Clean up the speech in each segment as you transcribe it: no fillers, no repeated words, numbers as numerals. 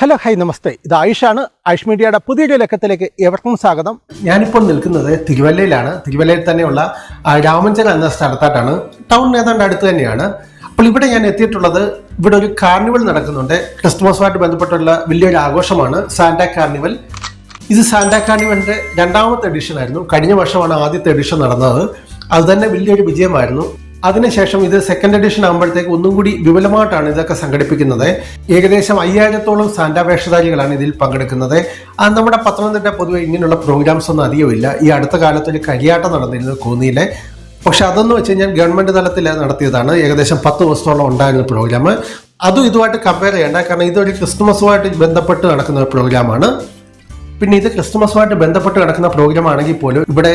Hello hi നമസ്തേ, ഇത് ആയുഷാണ്. ആയുഷ് മീഡിയയുടെ പുതിയൊരു ലക്കത്തിലേക്ക് ഏവർക്കും സ്വാഗതം. ഞാനിപ്പോൾ നിൽക്കുന്നത് തിരുവല്ലയിലാണ്. തിരുവല്ലയിൽ തന്നെയുള്ള രാമഞ്ചൽ എന്ന സ്ഥലത്തായിട്ടാണ്. ടൗൺ ഏതാണ്ട് അടുത്ത് തന്നെയാണ്. അപ്പോൾ ഇവിടെ ഞാൻ എത്തിയിട്ടുള്ളത്, ഇവിടെ ഒരു കാർണിവൽ നടക്കുന്നുണ്ട്. ക്രിസ്തുമസുമായിട്ട് ബന്ധപ്പെട്ടുള്ള വലിയൊരു ആഘോഷമാണ് സാന്റാ കാർണിവൽ. ഇത് സാന്റാ കാർണിവലിന്റെ രണ്ടാമത്തെ എഡിഷൻ ആയിരുന്നു. കഴിഞ്ഞ വർഷമാണ് ആദ്യത്തെ എഡിഷൻ നടന്നത്. അത് തന്നെ വലിയൊരു വിജയമായിരുന്നു. അതിനുശേഷം ഇത് സെക്കൻഡ് എഡിഷൻ ആകുമ്പോഴത്തേക്ക് ഒന്നും കൂടി വിപുലമായിട്ടാണ് ഇതൊക്കെ സംഘടിപ്പിക്കുന്നത്. ഏകദേശം 5000-ഓളം സാന്റാ വേഷധാരികളാണ് ഇതിൽ പങ്കെടുക്കുന്നത്. നമ്മുടെ പത്തനംതിട്ട പൊതുവെ ഇങ്ങനെയുള്ള പ്രോഗ്രാംസ് ഒന്നും അധികമില്ല. ഈ അടുത്ത കാലത്ത് ഒരു കരിയാട്ടം നടന്നിരുന്നു കോന്നിയിലെ. പക്ഷെ അതെന്ന് വെച്ച് കഴിഞ്ഞാൽ ഗവൺമെന്റ് തലത്തിൽ നടത്തിയതാണ്. ഏകദേശം 10 ദിവസത്തോളം ഉണ്ടായിരുന്ന പ്രോഗ്രാം. അതും ഇതുമായിട്ട് കമ്പയർ ചെയ്യേണ്ട, കാരണം ഇതൊരു ക്രിസ്തുമസുമായിട്ട് ബന്ധപ്പെട്ട് നടക്കുന്ന ഒരു പ്രോഗ്രാമാണ്. പിന്നെ ഇത് ക്രിസ്തുമസുമായിട്ട് ബന്ധപ്പെട്ട് കിടക്കുന്ന പ്രോഗ്രാം ആണെങ്കിൽ പോലും ഇവിടെ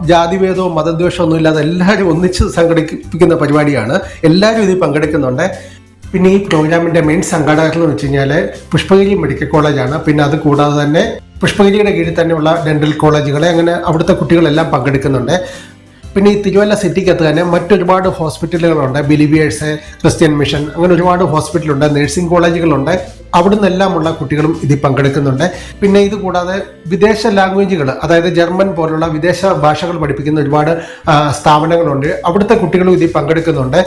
ജാതിഭേദവും മതദ്വേഷവും ഒന്നും ഇല്ലാതെ എല്ലാവരും ഒന്നിച്ച് സംഘടിപ്പിക്കുന്ന പരിപാടിയാണ്. എല്ലാവരും ഇതിൽ പങ്കെടുക്കുന്നുണ്ട്. പിന്നെ ഈ പ്രോഗ്രാമിന്റെ മെയിൻ സംഘാടകർ എന്ന് വെച്ച് കഴിഞ്ഞാൽ പുഷ്പഗിരി മെഡിക്കൽ കോളേജാണ്. പിന്നെ അത് കൂടാതെ തന്നെ പുഷ്പഗിരിയുടെ കീഴിൽ തന്നെയുള്ള ഡെന്റൽ കോളേജുകളെ, അങ്ങനെ അവിടുത്തെ കുട്ടികളെല്ലാം പങ്കെടുക്കുന്നുണ്ട്. പിന്നെ ഈ തിരുവല്ല സിറ്റിക്കകത്ത് തന്നെ മറ്റൊരുപാട് ഹോസ്പിറ്റലുകളുണ്ട്. ബിലീവിയേഴ്സ്, ക്രിസ്ത്യൻ മിഷൻ, അങ്ങനെ ഒരുപാട് ഹോസ്പിറ്റലുണ്ട്. നഴ്സിംഗ് കോളേജുകളുണ്ട്. അവിടെ നിന്നെല്ലാമുള്ള കുട്ടികളും ഇതിൽ പങ്കെടുക്കുന്നുണ്ട്. പിന്നെ ഇത് കൂടാതെ വിദേശ ലാംഗ്വേജുകൾ, അതായത് ജർമ്മൻ പോലുള്ള വിദേശ ഭാഷകൾ പഠിപ്പിക്കുന്ന ഒരുപാട് സ്ഥാപനങ്ങളുണ്ട്. അവിടുത്തെ കുട്ടികളും ഇതിൽ പങ്കെടുക്കുന്നുണ്ട്.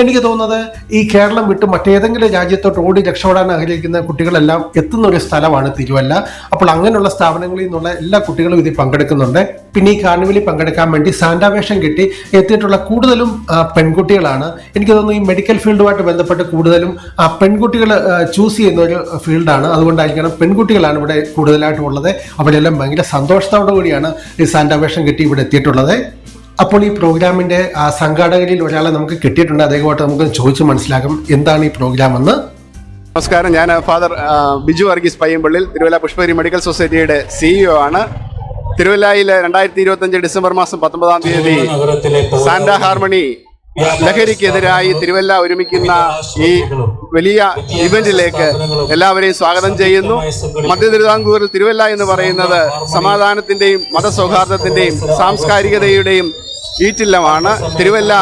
എനിക്ക് തോന്നുന്നത് ഈ കേരളം വിട്ട് മറ്റേതെങ്കിലും രാജ്യത്തോട്ട് ഓടി രക്ഷപ്പെടാൻ ആഗ്രഹിക്കുന്ന കുട്ടികളെല്ലാം എത്തുന്ന ഒരു സ്ഥലമാണ് തിരുവല്ല. അപ്പോൾ അങ്ങനെയുള്ള സ്ഥാപനങ്ങളിൽ നിന്നുള്ള എല്ലാ കുട്ടികളും ഇതിൽ പങ്കെടുക്കുന്നുണ്ട്. പിന്നെ ഈ കാർണിവലിൽ പങ്കെടുക്കാൻ വേണ്ടി സാന്റാ വേഷം കിട്ടി എത്തിയിട്ടുള്ള കൂടുതലും പെൺകുട്ടികളാണ്. എനിക്ക് തോന്നുന്നു ഈ മെഡിക്കൽ ഫീൽഡുമായിട്ട് ബന്ധപ്പെട്ട് കൂടുതലും പെൺകുട്ടികൾ ചൂസ് ചെയ്യുന്ന ഒരു ഫീൽഡാണ്. അതുകൊണ്ടായിരിക്കണം പെൺകുട്ടികളാണ് ഇവിടെ കൂടുതലായിട്ടും ഉള്ളത്. അവരെല്ലാം ഭയങ്കര സന്തോഷത്തോടു കൂടിയാണ് ഈ സാന്റാ വേഷം കിട്ടി ഇവിടെ എത്തിയിട്ടുള്ളത്. അപ്പോൾ ഈ പ്രോഗ്രാമിന്റെ സംഘാടകരിൽ ഒരാളെ നമുക്ക് കിട്ടിയിട്ടുണ്ട്. അദ്ദേഹമായിട്ട് നമുക്ക് ചോദിച്ച് മനസ്സിലാക്കും എന്താണ് ഈ പ്രോഗ്രാം എന്ന്. നമസ്കാരം, ഞാൻ ഫാദർ ബിജു വർഗീസ് പയ്യമ്പള്ളിൽ, തിരുവല്ല പുഷ്പഗിരി മെഡിക്കൽ സൊസൈറ്റിയുടെ CEO ആണ്. തിരുവല്ലയിൽ 2025 ഡിസംബർ മാസം 19-ാം തീയതി സാന്റാ ഹാർമണി ലഹരിക്കെതിരായി തിരുവല്ല ഒരുമിക്കുന്ന ഈ വലിയ ഇവന്റിലേക്ക് എല്ലാവരെയും സ്വാഗതം ചെയ്യുന്നു. മധ്യ തിരുവിതാംകൂറിൽ തിരുവല്ല എന്ന് പറയുന്നത് സമാധാനത്തിന്റെയും മതസൗഹാർദ്ദത്തിന്റെയും സാംസ്കാരികതയുടെയും ഈറ്റില്ലമാണ്. തിരുവല്ല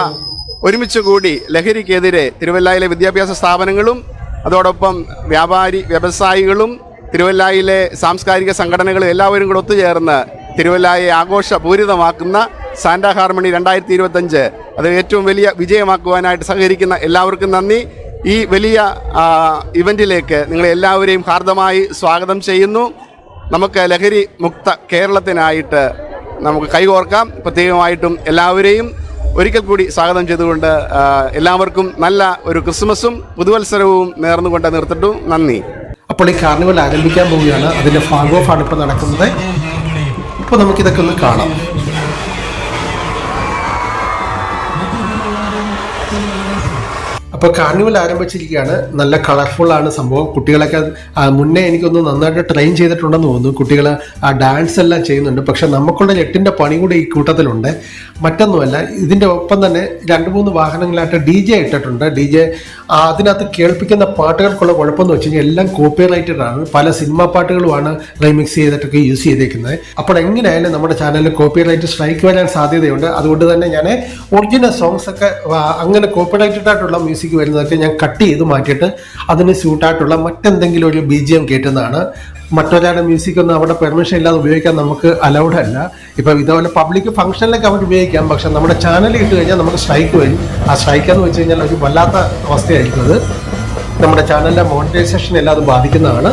ഒരുമിച്ച് കൂടി ലഹരിക്കെതിരെ തിരുവല്ലയിലെ വിദ്യാഭ്യാസ സ്ഥാപനങ്ങളും അതോടൊപ്പം വ്യവസായികളും തിരുവല്ലയിലെ സാംസ്കാരിക സംഘടനകളും എല്ലാവരും കൂടെ ഒത്തുചേർന്ന് തിരുവല്ലയെ ആഘോഷപൂരിതമാക്കുന്ന സാന്റാ ഹാർമണി 2025 അത് ഏറ്റവും വലിയ വിജയമാക്കുവാനായിട്ട് സഹകരിക്കുന്ന എല്ലാവർക്കും നന്ദി. ഈ വലിയ ഇവന്റിലേക്ക് നിങ്ങളെ എല്ലാവരെയും ഹാർദമായി സ്വാഗതം ചെയ്യുന്നു. നമുക്ക് ലഹരി മുക്ത കേരളത്തിനായിട്ട് നമുക്ക് കൈകോർക്കാം. പ്രത്യേകമായിട്ടും എല്ലാവരെയും ഒരിക്കൽ കൂടി സ്വാഗതം ചെയ്തുകൊണ്ട് എല്ലാവർക്കും നല്ല ഒരു ക്രിസ്മസും പുതുവത്സരവും നേർന്നുകൊണ്ട് നിർത്തിട്ടു. നന്ദി. അപ്പോൾ ഈ കാർണിവൽ ആരംഭിക്കാൻ പോവുകയാണ്. അതിന്റെ ഫ്ലാഗ് ഓഫ് ആണ് ഇപ്പോൾ നടക്കുന്നത്. ഇപ്പോൾ നമുക്കിതൊക്കെ ഒന്ന് കാണാം. അപ്പോൾ കാർണിവൽ ആരംഭിച്ചിരിക്കുകയാണ്. നല്ല കളർഫുൾ ആണ് സംഭവം. കുട്ടികളൊക്കെ മുന്നേ എനിക്കൊന്ന് നന്നായിട്ട് ട്രെയിൻ ചെയ്തിട്ടുണ്ടെന്ന് തോന്നുന്നു. കുട്ടികൾ ആ ഡാൻസ് എല്ലാം ചെയ്യുന്നുണ്ട്. പക്ഷെ നമുക്കുള്ള 8ന്റെ പണി കൂടി ഈ കൂട്ടത്തിലുണ്ട്. മറ്റൊന്നുമല്ല, ഇതിൻ്റെ ഒപ്പം തന്നെ 2-3 വാഹനങ്ങളായിട്ട് DJ ഇട്ടിട്ടുണ്ട്. DJ അതിനകത്ത് കേൾപ്പിക്കുന്ന പാട്ടുകൾക്കുള്ള കുഴപ്പമെന്ന് വെച്ച് കഴിഞ്ഞാൽ എല്ലാം കോപ്പിറൈറ്റഡ് ആണ്. പല സിനിമാ പാട്ടുകളുമാണ് റീമിക്സ് ചെയ്തിട്ടൊക്കെ യൂസ് ചെയ്തേക്കുന്നത്. അപ്പോൾ എങ്ങനെയായാലും നമ്മുടെ ചാനലിൽ കോപ്പിറൈറ്റ് സ്ട്രൈക്ക് വരാൻ സാധ്യതയുണ്ട്. അതുകൊണ്ട് തന്നെ ഞാൻ ഒറിജിനൽ സോങ്സ് ഒക്കെ അങ്ങനെ കോപ്പിറൈറ്റഡ് ആയിട്ടുള്ള മ്യൂസിക് വരുന്നതൊക്കെ ഞാൻ കട്ട് ചെയ്ത് മാറ്റിയിട്ട് അതിന് സ്യൂട്ടായിട്ടുള്ള മറ്റെന്തെങ്കിലും ഒരു BGM കേട്ടുന്നതാണ്. മറ്റൊരാളുടെ മ്യൂസിക് ഒന്നും അവിടെ പെർമിഷൻ ഇല്ലാതെ ഉപയോഗിക്കാൻ നമുക്ക് അലൗഡ് അല്ല. ഇപ്പം ഇതേപോലെ പബ്ലിക് ഫംഗ്ഷനിലൊക്കെ അവർ ഉപയോഗിക്കാം. പക്ഷെ നമ്മുടെ ചാനലിൽ ഇട്ട് കഴിഞ്ഞാൽ നമുക്ക് സ്ട്രൈക്ക് വരും. ആ സ്ട്രൈക്ക് എന്ന് വെച്ച് കഴിഞ്ഞാൽ ഒരു വല്ലാത്ത അവസ്ഥയായിരിക്കും. അത് നമ്മുടെ ചാനലിൻ്റെ മോണിറ്റൈസേഷൻ എല്ലാം അത് ബാധിക്കുന്നതാണ്.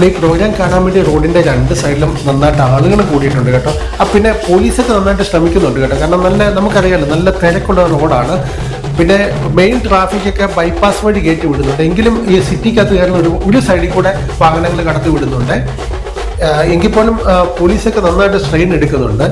അപ്പോൾ ഈ പ്രോഗ്രാം കാണാൻ വേണ്ടി റോഡിൻ്റെ 2 സൈഡിലും നന്നായിട്ട് ആളുകൾ കൂടിയിട്ടുണ്ട് കേട്ടോ. പിന്നെ പോലീസൊക്കെ നന്നായിട്ട് ശ്രമിക്കുന്നുണ്ട് കേട്ടോ. കാരണം നമുക്കറിയാമല്ലോ നല്ല തിരക്കുള്ള റോഡാണ്. പിന്നെ മെയിൻ ട്രാഫിക്കൊക്കെ ബൈപ്പാസ് വഴി കയറ്റി വിടുന്നുണ്ട്. എങ്കിലും ഈ സിറ്റിക്കകത്ത് കയറുന്ന ഒരു സൈഡിൽ കൂടെ വാഹനങ്ങൾ കടത്തി വിടുന്നുണ്ട്. എങ്കിൽ പോലും പോലീസൊക്കെ നന്നായിട്ട് സ്ട്രെയിൻ എടുക്കുന്നുണ്ട്.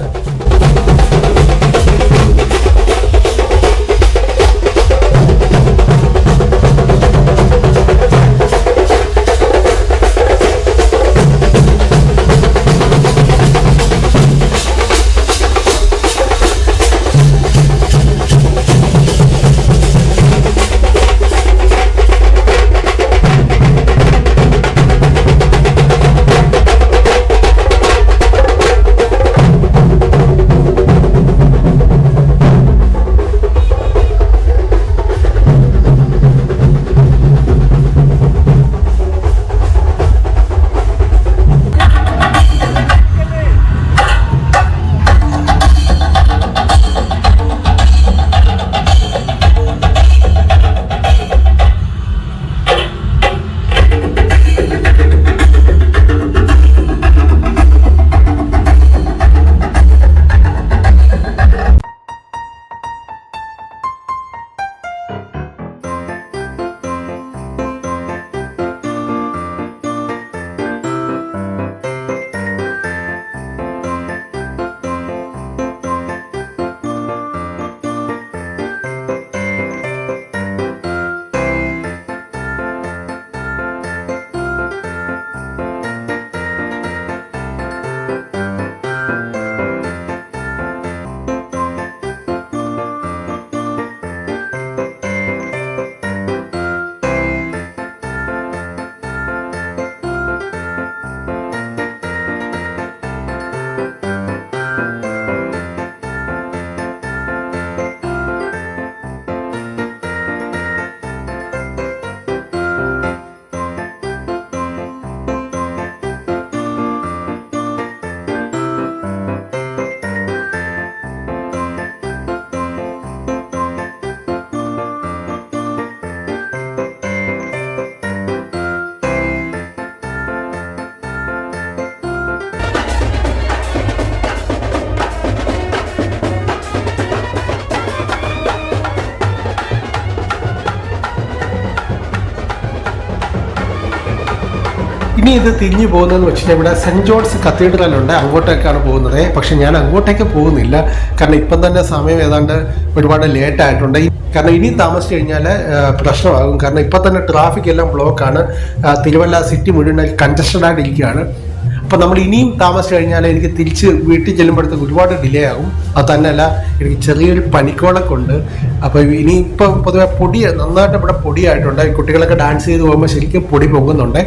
ഇനി ഇത് തിരിഞ്ഞു പോകുന്നതെന്ന് വെച്ച് കഴിഞ്ഞാൽ ഇവിടെ സെൻറ്റ് ജോൺസ് കത്തീഡ്രൽ ഉണ്ട്, അങ്ങോട്ടേക്കാണ് പോകുന്നത്. പക്ഷെ ഞാൻ അങ്ങോട്ടേക്ക് പോകുന്നില്ല, കാരണം ഇപ്പം തന്നെ സമയം ഏതാണ്ട് ഒരുപാട് ലേറ്റ് ആയിട്ടുണ്ട്. കാരണം ഇനി താമസിച്ച് കഴിഞ്ഞാൽ പ്രശ്നമാകും. കാരണം ഇപ്പം തന്നെ ട്രാഫിക് എല്ലാം ബ്ലോക്കാണ്. തിരുവല്ല സിറ്റി മുഴുവൻ കൺജസ്റ്റഡ് ആയിട്ടിരിക്കുകയാണ്. അപ്പം നമ്മൾ ഇനിയും താമസിച്ച് കഴിഞ്ഞാൽ എനിക്ക് തിരിച്ച് വീട്ടിൽ ചെല്ലുമ്പോഴത്തേക്ക് ഒരുപാട് ഡിലേ ആകും. അത് തന്നെയല്ല, എനിക്ക് ചെറിയൊരു പനിക്കോളൊക്കെ ഉണ്ട്. അപ്പോൾ ഇനിയിപ്പം പൊതുവെ നന്നായിട്ട് ഇവിടെ പൊടിയായിട്ടുണ്ട്. കുട്ടികളൊക്കെ ഡാൻസ് ചെയ്ത് പോകുമ്പോൾ ശരിക്കും പൊടി പൊങ്ങുന്നുണ്ട്.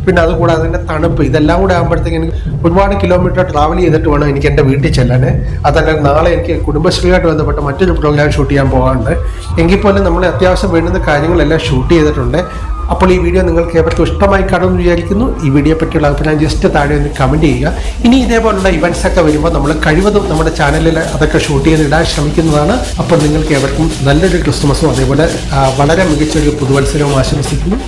പിന്നെ അതുകൂടാതെ അതിൻ്റെ തണുപ്പ്, ഇതെല്ലാം കൂടെ ആകുമ്പോഴത്തേക്ക് എനിക്ക് ഒരുപാട് കിലോമീറ്റർ ട്രാവൽ ചെയ്തിട്ട് വേണം എനിക്ക് എൻ്റെ വീട്ടിൽ ചെല്ലാൻ. അതല്ല, നാളെ എനിക്ക് കുടുംബശ്രീയായിട്ട് ബന്ധപ്പെട്ട മറ്റൊരു പ്രോഗ്രാം ഷൂട്ട് ചെയ്യാൻ പോകാറുണ്ട്. എങ്കിൽ പോലും നമ്മൾ അത്യാവശ്യം വേണ്ടുന്ന കാര്യങ്ങളെല്ലാം ഷൂട്ട് ചെയ്തിട്ടുണ്ട്. അപ്പോൾ ഈ വീഡിയോ നിങ്ങൾക്ക് ഏവർക്കും ഇഷ്ടമായി കാണുമെന്ന് വിചാരിക്കുന്നു. ഈ വീഡിയോ പറ്റിയുള്ള അഭിപ്രായം ജസ്റ്റ് താഴെ ഒന്ന് കമൻറ്റ് ചെയ്യുക. ഇനി ഇതേപോലുള്ള ഇവൻറ്റ്സ് ഒക്കെ വരുമ്പോൾ നമ്മൾ കഴിവതും നമ്മുടെ ചാനലിൽ അതൊക്കെ ഷൂട്ട് ചെയ്ത് ഇടാൻ ശ്രമിക്കുന്നതാണ്. അപ്പോൾ നിങ്ങൾക്ക് ഏവർക്കും നല്ലൊരു ക്രിസ്മസും അതേപോലെ വളരെ മികച്ചൊരു പുതുവത്സരവും ആശംസിക്കുന്നു.